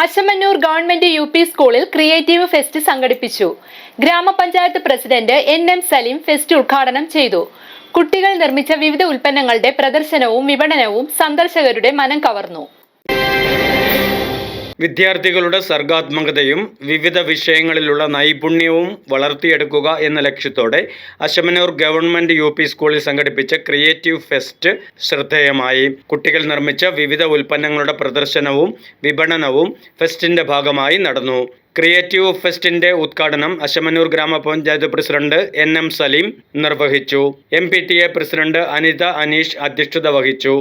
Asamannoor government UP സ്കൂളിൽ creative fest സംഘടിപ്പിച്ചു. ഗ്രാമപഞ്ചായത്ത് പ്രസിഡന്റ് NM സലീം ഫെസ്റ്റ് ഉദ്ഘാടനം ചെയ്തു. കുട്ടികൾ നിർമ്മിച്ച വിവിധ ഉൽപ്പന്നങ്ങളുടെ പ്രദർശനവും വിപണനവും സന്ദർശകരുടെ മനം കവർന്നു. വിദ്യാർത്ഥികളുടെ സർഗാത്മകതയും വിവിധ വിഷയങ്ങളിലുള്ള നൈപുണ്യവും വളർത്തിയെടുക്കുക എന്ന ലക്ഷ്യത്തോടെ അശമന്നൂർ ഗവൺമെന്റ് UP സ്കൂളിൽ സംഘടിപ്പിച്ച ക്രിയേറ്റീവ് ഫെസ്റ്റ് ശ്രദ്ധേയമായി. കുട്ടികൾ നിർമ്മിച്ച വിവിധ ഉൽപ്പന്നങ്ങളുടെ പ്രദർശനവും വിപണനവും ഫെസ്റ്റിന്റെ ഭാഗമായി നടന്നു. ക്രിയേറ്റീവ് ഫെസ്റ്റിന്റെ ഉദ്ഘാടനം അശമന്നൂർ ഗ്രാമപഞ്ചായത്ത് പ്രസിഡന്റ് NM സലീം നിർവഹിച്ചു. MPTA പ്രസിഡന്റ് അനിത അനീഷ് അധ്യക്ഷത വഹിച്ചു.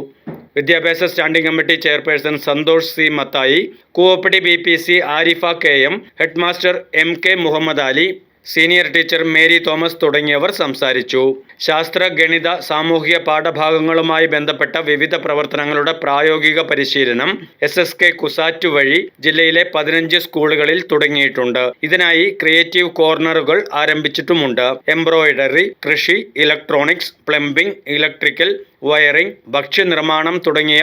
വിദ്യാഭ്യാസ standing committee chairperson Santhosh C. Mathai, Koovappadi BPC Arifa KM, headmaster MK Muhammad Ali, senior teacher Mary Thomas തുടങ്ങിയവർ സംസാരിച്ചു. ശാസ്ത്ര, ഗണിത, സാമൂഹിക പാഠഭാഗങ്ങളുമായി ബന്ധപ്പെട്ട വിവിധ പ്രവർത്തനങ്ങളുടെ പ്രായോഗിക പരിശീലനം SSK കുസാറ്റ് വഴി ജില്ലയിലെ 15 സ്കൂളുകളിൽ തുടങ്ങിയിട്ടുണ്ട്. ഇതിനായി ക്രിയേറ്റീവ് കോർണറുകൾ ആരംഭിച്ചിട്ടുമുണ്ട്. എംബ്രോയിഡറി, കൃഷി, ഇലക്ട്രോണിക്സ്, പ്ലംബിംഗ്, ഇലക്ട്രിക്കൽ, വയറിംഗ്, ഭക്ഷ്യനിർമ്മാണം തുടങ്ങിയ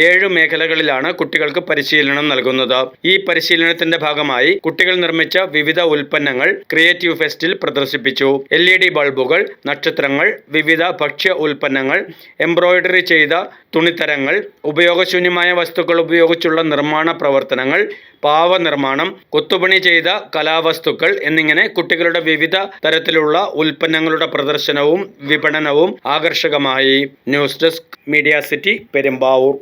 7 മേഖലകളിലാണ് കുട്ടികൾക്ക് പരിശീലനം നൽകുന്നത്. ഈ പരിശീലനത്തിന്റെ ഭാഗമായി കുട്ടികൾ നിർമ്മിച്ച വിവിധ ഉൽപ്പന്നങ്ങൾ ക്രിയേറ്റീവ് ഫെസ്റ്റിൽ പ്രദർശിപ്പിച്ചു. LED ബൾബുകൾ, നക്ഷത്രങ്ങൾ, വിവിധ ഭക്ഷ്യ ഉൽപ്പന്നങ്ങൾ, എംബ്രോയിഡറി ചെയ്ത തുണിത്തരങ്ങൾ, ഉപയോഗശൂന്യമായ വസ്തുക്കൾ ഉപയോഗിച്ചുള്ള നിർമ്മാണ പ്രവർത്തനങ്ങൾ, പാവ നിർമ്മാണം, കൊത്തുപണി ചെയ്ത കലാവസ്തുക്കൾ എന്നിങ്ങനെ കുട്ടികളുടെ വിവിധ തരത്തിലുള്ള ഉൽപ്പന്നങ്ങളുടെ പ്രദർശനവും വിപണനവും ആകർഷകമായി. News desk, media city, Perumbavoor.